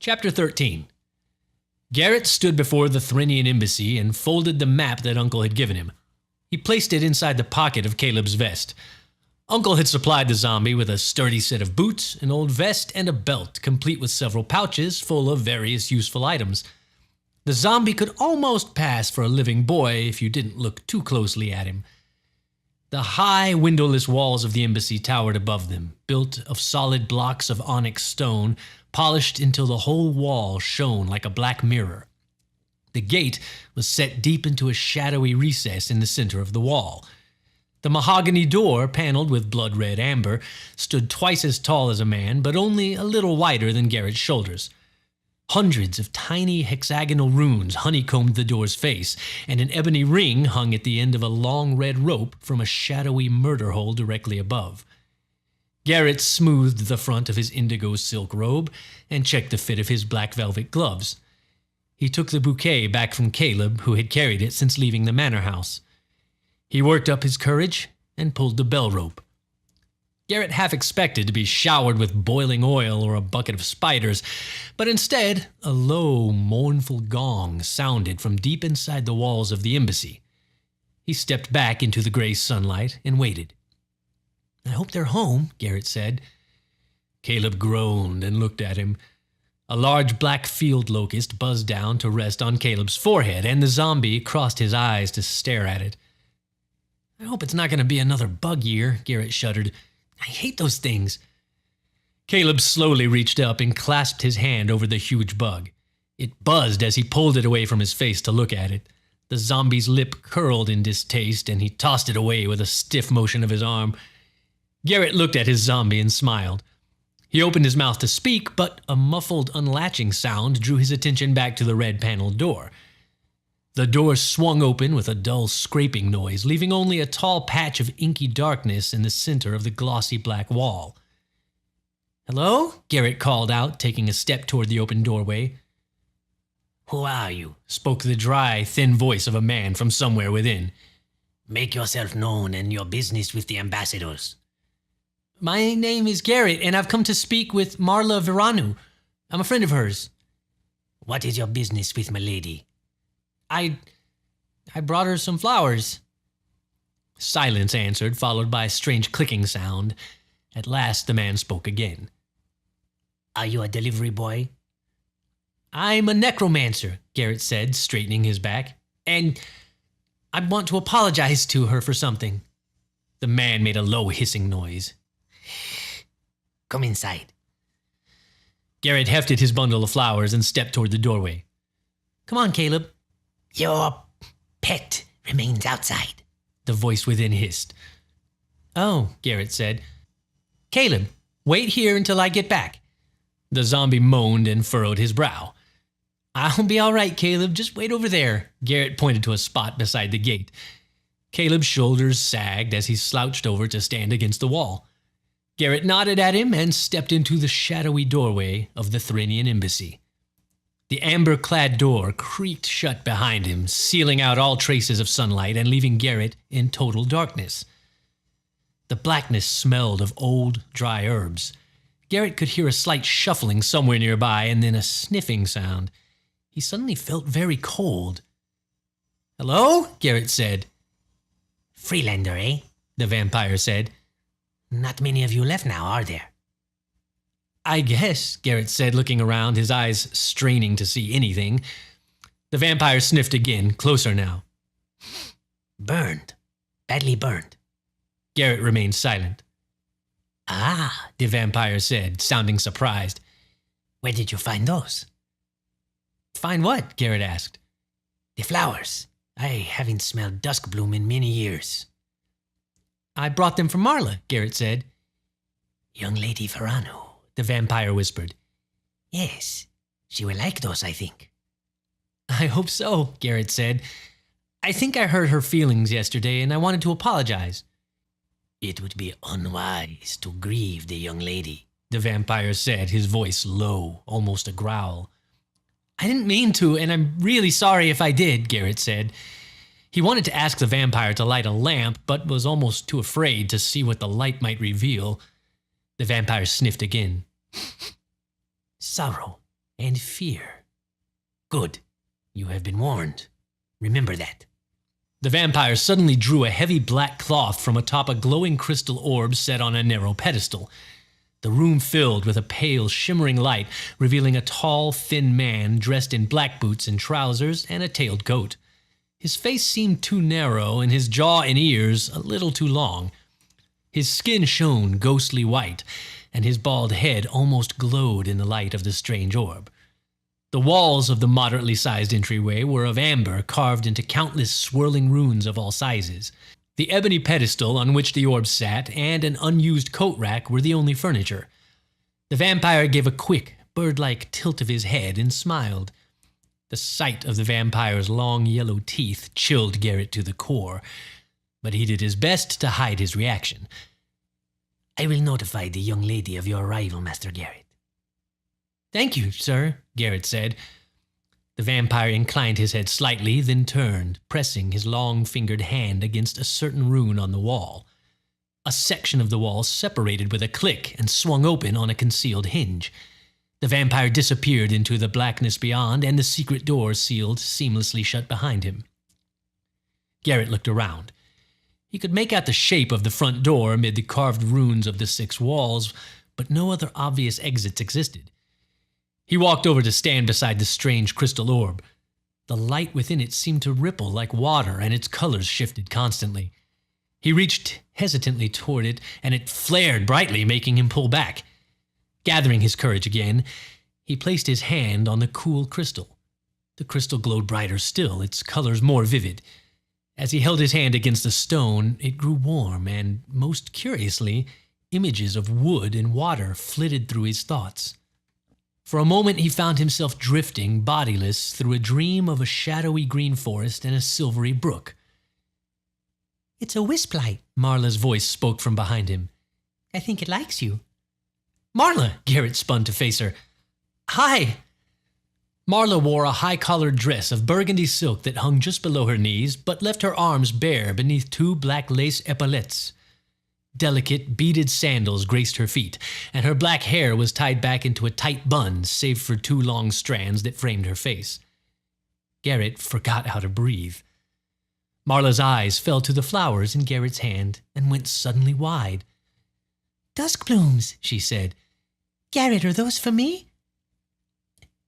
Chapter 13. Garrett stood before the Thrinian embassy and folded the map that Uncle had given him. He placed it inside the pocket of Caleb's vest. Uncle had supplied the zombie with a sturdy set of boots, an old vest, and a belt, complete with several pouches full of various useful items. The zombie could almost pass for a living boy if you didn't look too closely at him. The high, windowless walls of the embassy towered above them, built of solid blocks of onyx stone, polished until the whole wall shone like a black mirror. The gate was set deep into a shadowy recess in the center of the wall. The mahogany door, paneled with blood-red amber, stood twice as tall as a man, but only a little wider than Garrett's shoulders. Hundreds of tiny hexagonal runes honeycombed the door's face, and an ebony ring hung at the end of a long red rope from a shadowy murder hole directly above. Garrett smoothed the front of his indigo silk robe and checked the fit of his black velvet gloves. He took the bouquet back from Caleb, who had carried it since leaving the manor house. He worked up his courage and pulled the bell rope. Garrett half expected to be showered with boiling oil or a bucket of spiders, but instead a low, mournful gong sounded from deep inside the walls of the embassy. He stepped back into the gray sunlight and waited. "I hope they're home," Garrett said. Caleb groaned and looked at him. A large black field locust buzzed down to rest on Caleb's forehead, and the zombie crossed his eyes to stare at it. "I hope it's not going to be another bug year," Garrett shuddered. "I hate those things." Caleb slowly reached up and clasped his hand over the huge bug. It buzzed as he pulled it away from his face to look at it. The zombie's lip curled in distaste, and he tossed it away with a stiff motion of his arm. Garrett looked at his zombie and smiled. He opened his mouth to speak, but a muffled unlatching sound drew his attention back to the red-paneled door. The door swung open with a dull scraping noise, leaving only a tall patch of inky darkness in the center of the glossy black wall. "Hello?" Garrett called out, taking a step toward the open doorway. "Who are you?" spoke the dry, thin voice of a man from somewhere within. "Make yourself known and your business with the ambassadors." "My name is Garrett, and I've come to speak with Marla Viranu. I'm a friend of hers." "What is your business with my lady?" I brought her some flowers." Silence answered, followed by a strange clicking sound. At last the man spoke again. "Are you a delivery boy?" "I'm a necromancer," Garrett said, straightening his back. "And I want to apologize to her for something." The man made a low hissing noise. "Come inside." Garrett hefted his bundle of flowers and stepped toward the doorway. "Come on, Caleb." "Your pet remains outside," the voice within hissed. "Oh," Garrett said. "Caleb, wait here until I get back." The zombie moaned and furrowed his brow. "I'll be all right, Caleb. Just wait over there." Garrett pointed to a spot beside the gate. Caleb's shoulders sagged as he slouched over to stand against the wall. Garrett nodded at him and stepped into the shadowy doorway of the Thrinian embassy. The amber-clad door creaked shut behind him, sealing out all traces of sunlight and leaving Garrett in total darkness. The blackness smelled of old, dry herbs. Garrett could hear a slight shuffling somewhere nearby and then a sniffing sound. He suddenly felt very cold. "Hello?" Garrett said. "Freelander, eh?" the vampire said. "Not many of you left now, are there?" "I guess," Garrett said, looking around, his eyes straining to see anything. The vampire sniffed again, closer now. "Burned. Badly burned." Garrett remained silent. "Ah," the vampire said, sounding surprised. "Where did you find those?" "Find what?" Garrett asked. "The flowers. I haven't smelled dusk bloom in many years." "I brought them from Marla," Garrett said. "Young Lady Viranu," the vampire whispered. "Yes, she will like those, I think." "I hope so," Garrett said. "I think I hurt her feelings yesterday, and I wanted to apologize." "It would be unwise to grieve the young lady," the vampire said, his voice low, almost a growl. "I didn't mean to, and I'm really sorry if I did," Garrett said. He wanted to ask the vampire to light a lamp, but was almost too afraid to see what the light might reveal. The vampire sniffed again. "Sorrow. and fear. Good. You have been warned. Remember that. The vampire suddenly drew a heavy black cloth from atop a glowing crystal orb set on a narrow pedestal. The room filled with a pale, shimmering light, revealing a tall, thin man dressed in black boots and trousers and a tailed coat. His face seemed too narrow and his jaw and ears a little too long. His skin shone ghostly white, and his bald head almost glowed in the light of the strange orb. The walls of the moderately sized entryway were of amber, carved into countless swirling runes of all sizes. The ebony pedestal on which the orb sat and an unused coat rack were the only furniture. The vampire gave a quick, bird-like tilt of his head and smiled. The sight of the vampire's long yellow teeth chilled Garrett to the core, but he did his best to hide his reaction. I will notify the young lady of your arrival, Master Garrett. Thank you, sir, Garrett said. The vampire inclined his head slightly, then turned, pressing his long-fingered hand against a certain rune on the wall. A section of the wall separated with a click and swung open on a concealed hinge. The vampire disappeared into the blackness beyond, and the secret door sealed seamlessly shut behind him. Garrett looked around. He could make out the shape of the front door amid the carved runes of the 6 walls, but no other obvious exits existed. He walked over to stand beside the strange crystal orb. The light within it seemed to ripple like water, and its colors shifted constantly. He reached hesitantly toward it, and it flared brightly, making him pull back. Gathering his courage again, he placed his hand on the cool crystal. The crystal glowed brighter still, its colors more vivid. As he held his hand against the stone, it grew warm, and, most curiously, images of wood and water flitted through his thoughts. For a moment he found himself drifting, bodiless, through a dream of a shadowy green forest and a silvery brook. It's a wisp light, Marla's voice spoke from behind him. I think it likes you. Marla! Garrett spun to face her. Hi! Marla wore a high-collared dress of burgundy silk that hung just below her knees, but left her arms bare beneath 2 black lace epaulettes. Delicate, beaded sandals graced her feet, and her black hair was tied back into a tight bun, save for 2 long strands that framed her face. Garrett forgot how to breathe. Marla's eyes fell to the flowers in Garrett's hand and went suddenly wide. Dusk blooms, she said. Garrett, are those for me?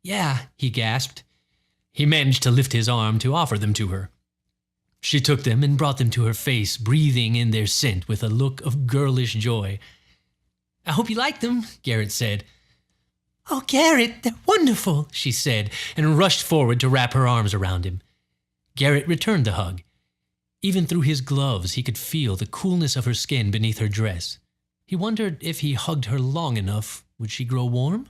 Yeah, he gasped. He managed to lift his arm to offer them to her. She took them and brought them to her face, breathing in their scent with a look of girlish joy. I hope you like them, Garrett said. Oh, Garrett, they're wonderful, she said, and rushed forward to wrap her arms around him. Garrett returned the hug. Even through his gloves, he could feel the coolness of her skin beneath her dress. He wondered if he hugged her long enough, would she grow warm?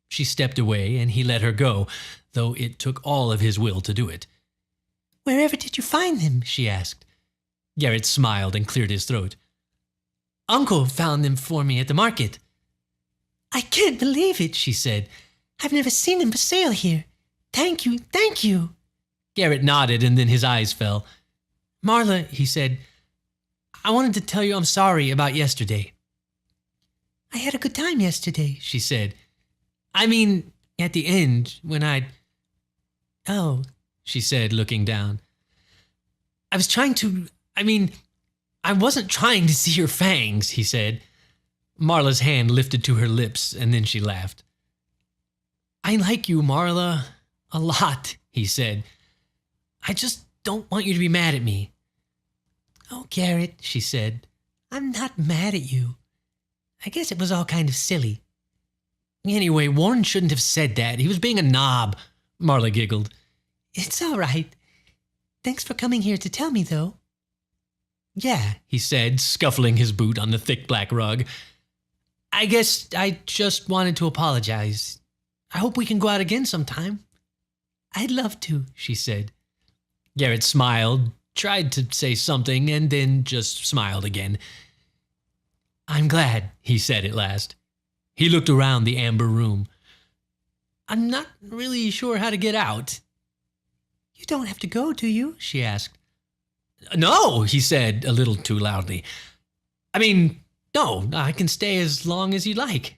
She stepped away, and he let her go, though it took all of his will to do it. Wherever did you find them? She asked. Garrett smiled and cleared his throat. Uncle found them for me at the market. I can't believe it, she said. I've never seen them for sale here. Thank you, thank you. Garrett nodded, and then his eyes fell. Marla, he said, I wanted to tell you I'm sorry about yesterday. I had a good time yesterday, she said. I mean, at the end, when Oh, she said, looking down. I wasn't trying to see your fangs, he said. Marla's hand lifted to her lips, and then she laughed. I like you, Marla, a lot, he said. I just don't want you to be mad at me. Oh, Garrett, she said, I'm not mad at you. I guess it was all kind of silly. Anyway, Warren shouldn't have said that. He was being a knob, Marla giggled. It's all right. Thanks for coming here to tell me, though. Yeah, he said, scuffling his boot on the thick black rug. I guess I just wanted to apologize. I hope we can go out again sometime. I'd love to, she said. Garrett smiled, tried to say something, and then just smiled again. I'm glad, he said at last. He looked around the amber room. I'm not really sure how to get out. You don't have to go, do you? She asked. No, he said a little too loudly. No, I can stay as long as you like.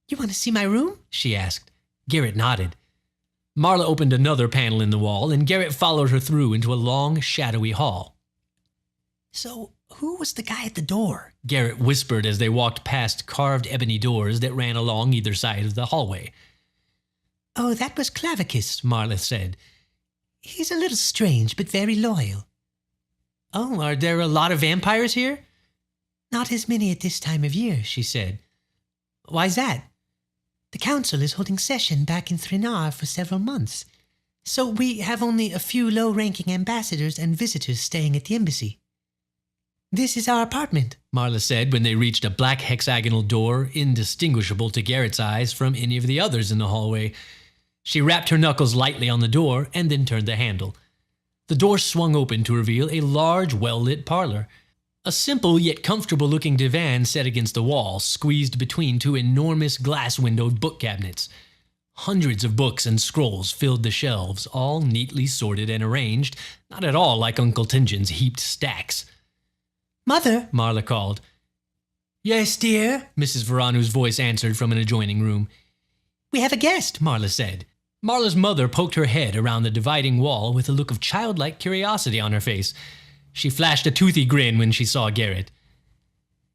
You want to see my room? She asked. Garrett nodded. Marla opened another panel in the wall, and Garrett followed her through into a long, shadowy hall. So, who was the guy at the door? Garrett whispered as they walked past carved ebony doors that ran along either side of the hallway. Oh, that was Clavicus, Marla said. He's a little strange, but very loyal. Oh, are there a lot of vampires here? Not as many at this time of year, she said. Why's that? The council is holding session back in Threnar for several months, so we have only a few low-ranking ambassadors and visitors staying at the embassy. This is our apartment, Marla said when they reached a black hexagonal door indistinguishable to Garrett's eyes from any of the others in the hallway. She rapped her knuckles lightly on the door and then turned the handle. The door swung open to reveal a large, well-lit parlor. A simple yet comfortable-looking divan set against the wall, squeezed between two enormous glass-windowed book cabinets. Hundreds of books and scrolls filled the shelves, all neatly sorted and arranged, not at all like Uncle Tingin's heaped stacks. Mother, Marla called. Yes, dear, Mrs. Veranu's voice answered from an adjoining room. We have a guest, Marla said. Marla's mother poked her head around the dividing wall with a look of childlike curiosity on her face. She flashed a toothy grin when she saw Garrett.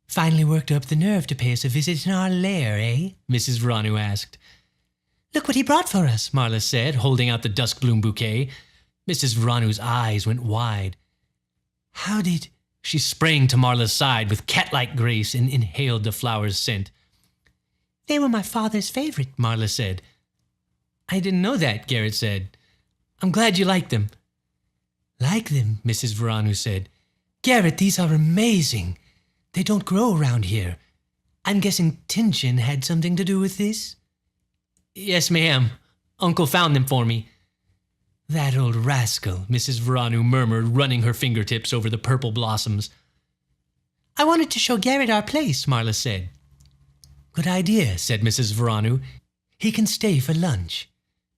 Finally worked up the nerve to pay us a visit in our lair, eh? Mrs. Veranu asked. Look what he brought for us, Marla said, holding out the dusk bloom bouquet. Mrs. Veranu's eyes went wide. How did... She sprang to Marla's side with cat-like grace and inhaled the flower's scent. They were my father's favorite, Marla said. I didn't know that, Garrett said. I'm glad you like them. Like them, Mrs. Veranu said. Garrett, these are amazing. They don't grow around here. I'm guessing Tinchin had something to do with this? Yes, ma'am. Uncle found them for me. That old rascal, Mrs. Veranu murmured, running her fingertips over the purple blossoms. I wanted to show Garrett our place, Marla said. Good idea, said Mrs. Veranu. He can stay for lunch.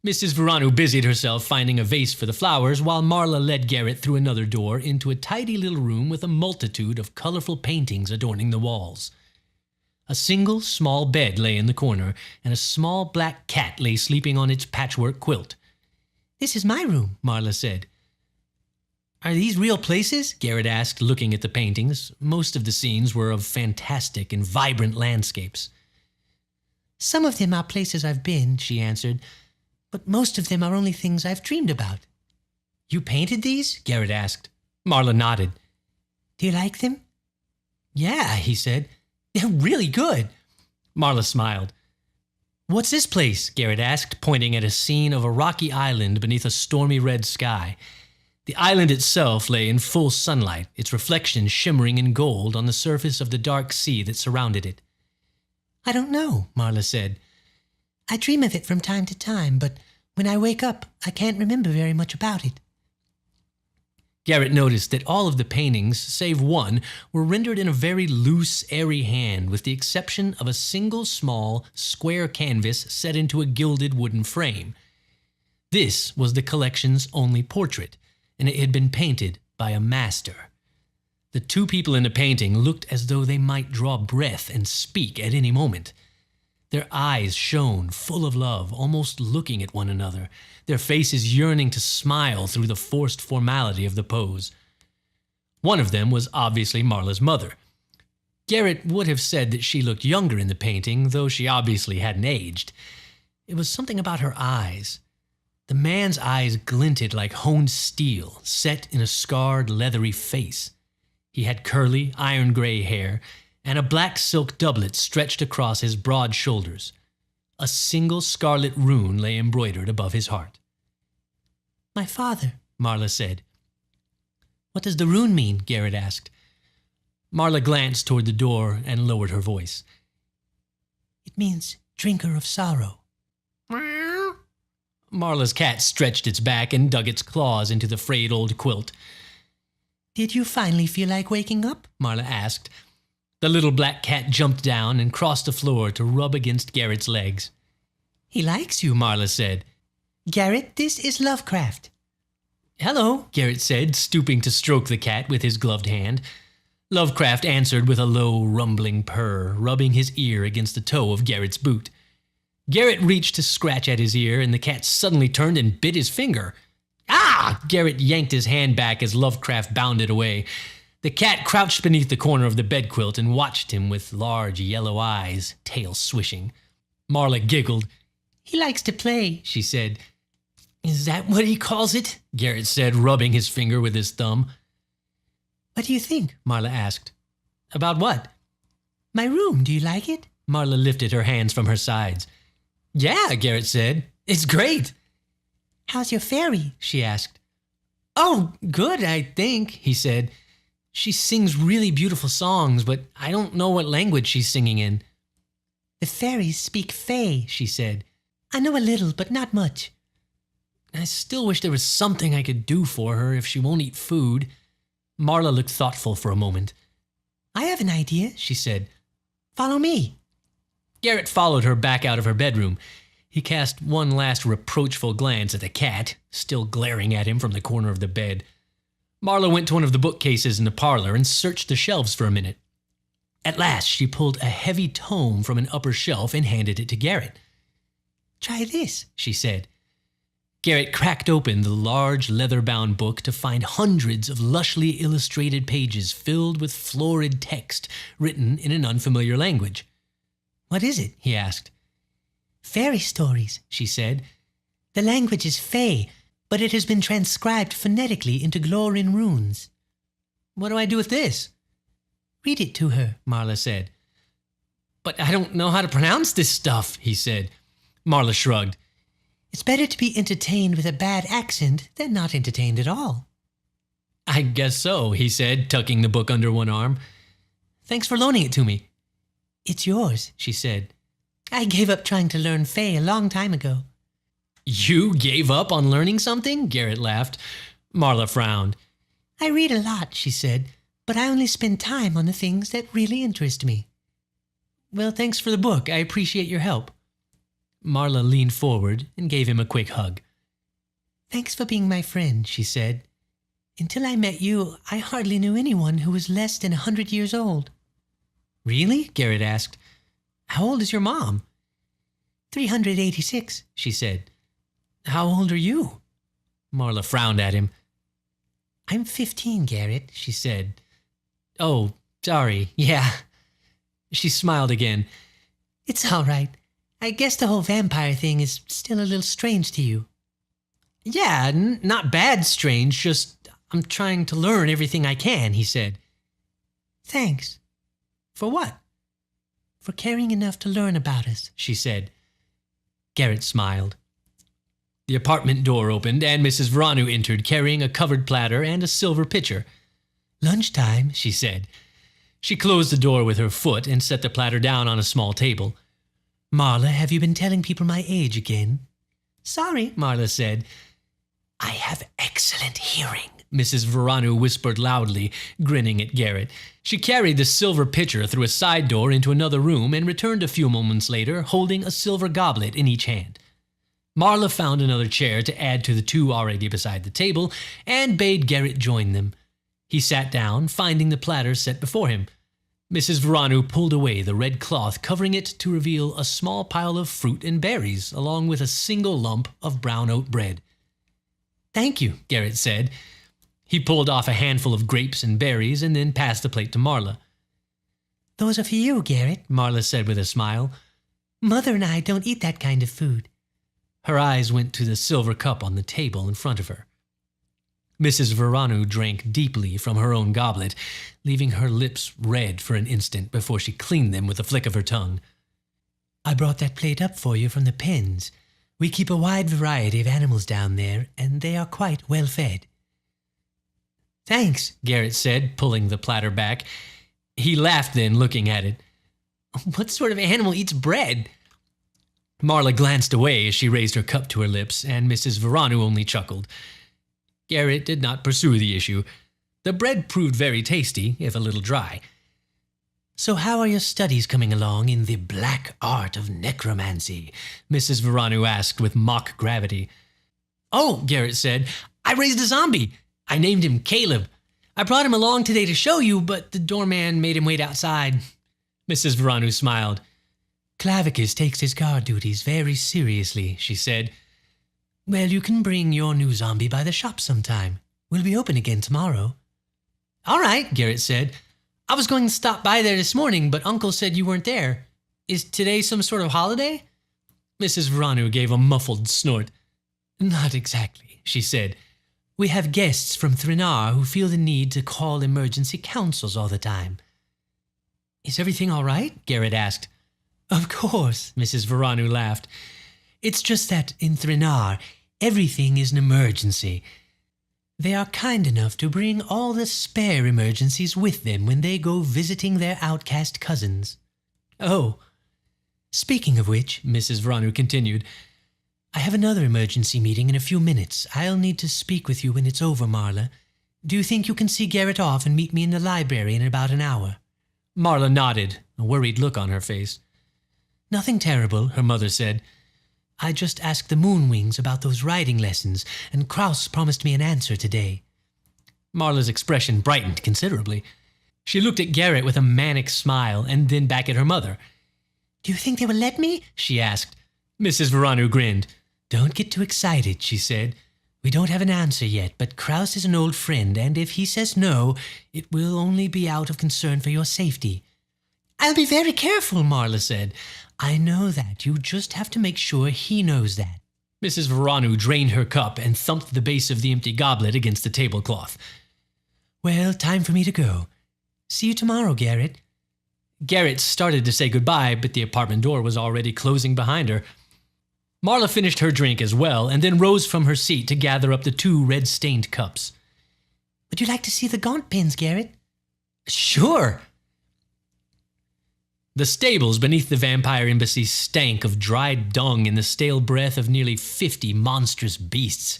Mrs. Veranu busied herself finding a vase for the flowers while Marla led Garrett through another door into a tidy little room with a multitude of colorful paintings adorning the walls. A single small bed lay in the corner, and a small black cat lay sleeping on its patchwork quilt. This is my room, Marla said. Are these real places? Garrett asked, looking at the paintings. Most of the scenes were of fantastic and vibrant landscapes. Some of them are places I've been, she answered, but most of them are only things I've dreamed about. You painted these? Garrett asked. Marla nodded. Do you like them? Yeah, he said. They're really good. Marla smiled. What's this place? Garrett asked, pointing at a scene of a rocky island beneath a stormy red sky. The island itself lay in full sunlight, its reflection shimmering in gold on the surface of the dark sea that surrounded it. I don't know, Marla said. I dream of it from time to time, but when I wake up, I can't remember very much about it. Garrett noticed that all of the paintings, save one, were rendered in a very loose, airy hand, with the exception of a single small, square canvas set into a gilded wooden frame. This was the collection's only portrait, and it had been painted by a master. The two people in the painting looked as though they might draw breath and speak at any moment. Their eyes shone, full of love, almost looking at one another, their faces yearning to smile through the forced formality of the pose. One of them was obviously Marla's mother. Garrett would have said that she looked younger in the painting, though she obviously hadn't aged. It was something about her eyes. The man's eyes glinted like honed steel, set in a scarred, leathery face. He had curly, iron-gray hair, and a black silk doublet stretched across his broad shoulders. A single scarlet rune lay embroidered above his heart. My father, Marla said. What does the rune mean? Garrett asked. Marla glanced toward the door and lowered her voice. It means drinker of sorrow. Marla's cat stretched its back and dug its claws into the frayed old quilt. Did you finally feel like waking up? Marla asked. The little black cat jumped down and crossed the floor to rub against Garrett's legs. He likes you, Marla said. Garrett, this is Lovecraft. Hello, Garrett said, stooping to stroke the cat with his gloved hand. Lovecraft answered with a low, rumbling purr, rubbing his ear against the toe of Garrett's boot. Garrett reached to scratch at his ear, and the cat suddenly turned and bit his finger. Ah! Garrett yanked his hand back as Lovecraft bounded away. The cat crouched beneath the corner of the bedquilt and watched him with large yellow eyes, tail swishing. Marla giggled. He likes to play, she said. Is that what he calls it? Garrett said, rubbing his finger with his thumb. What do you think? Marla asked. About what? My room, do you like it? Marla lifted her hands from her sides. Yeah, Garrett said. It's great. How's your fairy? She asked. Oh, good, I think, he said. She sings really beautiful songs, but I don't know what language she's singing in. The fairies speak Fae, she said. I know a little, but not much. I still wish there was something I could do for her if she won't eat food. Marla looked thoughtful for a moment. I have an idea, she said. Follow me. Garrett followed her back out of her bedroom. He cast one last reproachful glance at the cat, still glaring at him from the corner of the bed. Marla went to one of the bookcases in the parlor and searched the shelves for a minute. At last, she pulled a heavy tome from an upper shelf and handed it to Garrett. Try this, she said. Garrett cracked open the large leather-bound book to find hundreds of lushly illustrated pages filled with florid text written in an unfamiliar language. What is it? He asked. Fairy stories, she said. The language is Fae, but it has been transcribed phonetically into Glorin runes. What do I do with this? Read it to her, Marla said. But I don't know how to pronounce this stuff, he said. Marla shrugged. It's better to be entertained with a bad accent than not entertained at all. I guess so, he said, tucking the book under one arm. Thanks for loaning it to me. It's yours, she said. I gave up trying to learn Fae a long time ago. You gave up on learning something? Garrett laughed. Marla frowned. I read a lot, she said, but I only spend time on the things that really interest me. Well, thanks for the book. I appreciate your help. Marla leaned forward and gave him a quick hug. Thanks for being my friend, she said. Until I met you, I hardly knew anyone who was less than 100 years old. Really? Garrett asked. How old is your mom? 386, she said. How old are you? Marla frowned at him. I'm 15, Garrett, she said. Oh, sorry. Yeah. She smiled again. It's all right. I guess the whole vampire thing is still a little strange to you. Yeah, not bad strange, just I'm trying to learn everything I can, he said. Thanks. For what? For caring enough to learn about us, she said. Garrett smiled. The apartment door opened and Mrs. Veranu entered carrying a covered platter and a silver pitcher. Lunchtime, she said. She closed the door with her foot and set the platter down on a small table. Marla, have you been telling people my age again? Sorry, Marla said. I have excellent hearing, Mrs. Veranu whispered loudly, grinning at Garrett. She carried the silver pitcher through a side door into another room and returned a few moments later, holding a silver goblet in each hand. Marla found another chair to add to the two already beside the table and bade Garrett join them. He sat down, finding the platter set before him. Mrs. Veranu pulled away the red cloth covering it to reveal a small pile of fruit and berries, along with a single lump of brown oat bread. Thank you, Garrett said. He pulled off a handful of grapes and berries and then passed the plate to Marla. Those are for you, Garrett, Marla said with a smile. Mother and I don't eat that kind of food. Her eyes went to the silver cup on the table in front of her. Mrs. Veranu drank deeply from her own goblet, leaving her lips red for an instant before she cleaned them with a flick of her tongue. I brought that plate up for you from the pens. We keep a wide variety of animals down there, and they are quite well fed. Thanks, Garrett said, pulling the platter back. He laughed then, looking at it. What sort of animal eats bread? Marla glanced away as she raised her cup to her lips, and Mrs. Veranu only chuckled. Garrett did not pursue the issue. The bread proved very tasty, if a little dry. So how are your studies coming along in the black art of necromancy? Mrs. Veranu asked with mock gravity. Oh, Garrett said, I raised a zombie. I named him Caleb. I brought him along today to show you, but the doorman made him wait outside. Mrs. Veranu smiled. Clavicus takes his guard duties very seriously, she said. Well, you can bring your new zombie by the shop sometime. We'll be open again tomorrow. All right, Garrett said. I was going to stop by there this morning, but Uncle said you weren't there. Is today some sort of holiday? Mrs. Veranu gave a muffled snort. Not exactly, she said. We have guests from Thrinar who feel the need to call emergency councils all the time. Is everything all right? Garrett asked. Of course, Mrs. Veranu laughed. It's just that in Thrinar, everything is an emergency. They are kind enough to bring all the spare emergencies with them when they go visiting their outcast cousins. Oh, speaking of which, Mrs. Veranu continued, I have another emergency meeting in a few minutes. I'll need to speak with you when it's over, Marla. Do you think you can see Garrett off and meet me in the library in about an hour? Marla nodded, a worried look on her face. Nothing terrible, her mother said. I just asked the Moonwings about those riding lessons, and Kraus promised me an answer today. Marla's expression brightened considerably. She looked at Garrett with a manic smile and then back at her mother. Do you think they will let me? She asked. Mrs. Veranu grinned. Don't get too excited, she said. We don't have an answer yet, but Kraus is an old friend, and if he says no, it will only be out of concern for your safety. I'll be very careful, Marla said. I know that. You just have to make sure he knows that. Mrs. Veranu drained her cup and thumped the base of the empty goblet against the tablecloth. Well, time for me to go. See you tomorrow, Garrett. Garrett started to say goodbye, but the apartment door was already closing behind her. Marla finished her drink as well and then rose from her seat to gather up the 2 red-stained cups. Would you like to see the gaunt pins, Garrett? Sure. The stables beneath the vampire embassy stank of dried dung and the stale breath of nearly 50 monstrous beasts.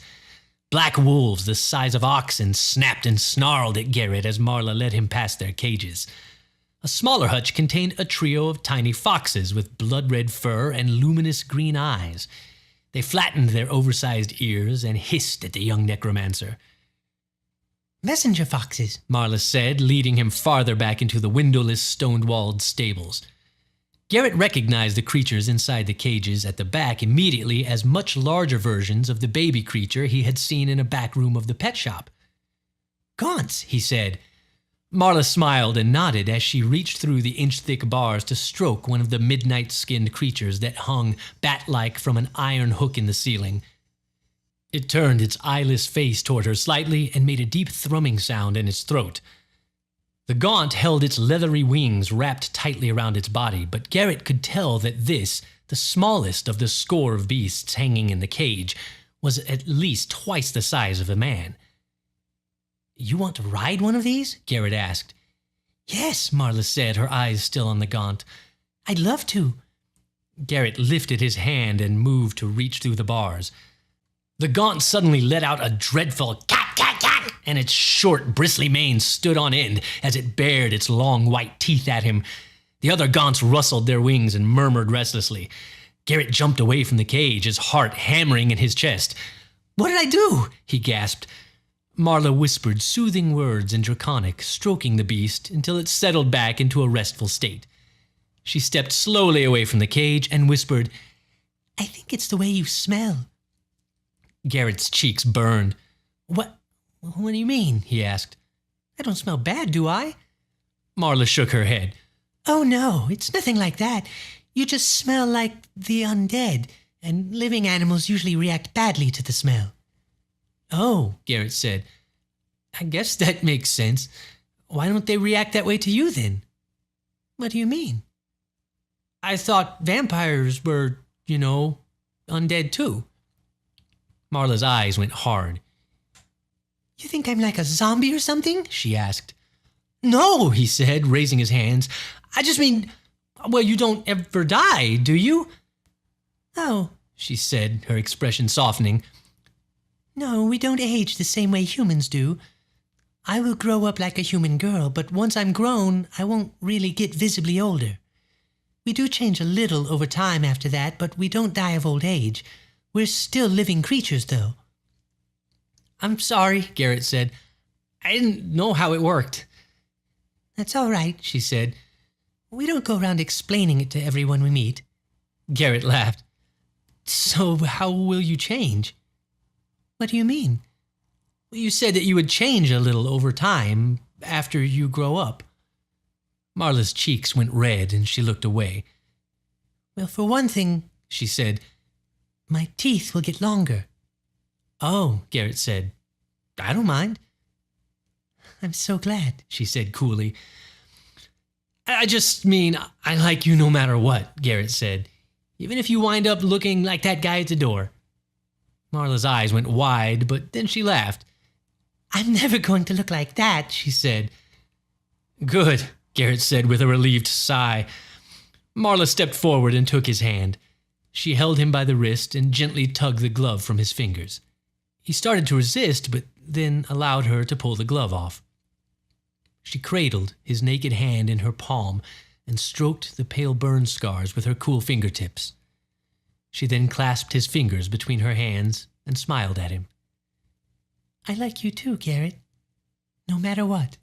Black wolves the size of oxen snapped and snarled at Garrett as Marla led him past their cages. A smaller hutch contained a trio of tiny foxes with blood-red fur and luminous green eyes. They flattened their oversized ears and hissed at the young necromancer. Messenger foxes, Marla said, leading him farther back into the windowless, stone-walled stables. Garrett recognized the creatures inside the cages at the back immediately as much larger versions of the baby creature he had seen in a back room of the pet shop. Gaunts, he said. Marla smiled and nodded as she reached through the inch-thick bars to stroke one of the midnight-skinned creatures that hung bat-like from an iron hook in the ceiling. It turned its eyeless face toward her slightly and made a deep thrumming sound in its throat. The gaunt held its leathery wings wrapped tightly around its body, but Garrett could tell that this, the smallest of the score of beasts hanging in the cage, was at least twice the size of a man. You want to ride one of these? Garrett asked. Yes, Marla said, her eyes still on the gaunt. I'd love to. Garrett lifted his hand and moved to reach through the bars. The gaunt suddenly let out a dreadful cat, cat, cat, and its short, bristly mane stood on end as it bared its long white teeth at him. The other gaunts rustled their wings and murmured restlessly. Garrett jumped away from the cage, his heart hammering in his chest. What did I do? He gasped. Marla whispered soothing words in Draconic, stroking the beast until it settled back into a restful state. She stepped slowly away from the cage and whispered, I think it's the way you smell. Garrett's cheeks burned. What do you mean? He asked. I don't smell bad, do I? Marla shook her head. Oh, no, it's nothing like that. You just smell like the undead, and living animals usually react badly to the smell. Oh, Garrett said. I guess that makes sense. Why don't they react that way to you then? What do you mean? I thought vampires were, undead too. Marla's eyes went hard. You think I'm like a zombie or something? She asked. No, he said, raising his hands. I just mean, you don't ever die, do you? Oh, she said, her expression softening. No, we don't age the same way humans do. I will grow up like a human girl, but once I'm grown, I won't really get visibly older. We do change a little over time after that, but we don't die of old age. We're still living creatures, though. I'm sorry, Garrett said. I didn't know how it worked. That's all right, she said. We don't go around explaining it to everyone we meet. Garrett laughed. So how will you change? What do you mean? You said that you would change a little over time after you grow up. Marla's cheeks went red and she looked away. Well, for one thing, She said, my teeth will get longer. Oh, Garrett said, I don't mind. I'm so glad. She said coolly. I just mean I like you no matter what, Garrett said, even if you wind up looking like that guy at the door. Marla's eyes went wide, but then she laughed. I'm never going to look like that, She said. Good, Garrett said with a relieved sigh. Marla stepped forward and took his hand. She held him by the wrist and gently tugged the glove from his fingers. He started to resist, but then allowed her to pull the glove off. She cradled his naked hand in her palm and stroked the pale burn scars with her cool fingertips. She then clasped his fingers between her hands and smiled at him. I like you too, Garrett. No matter what.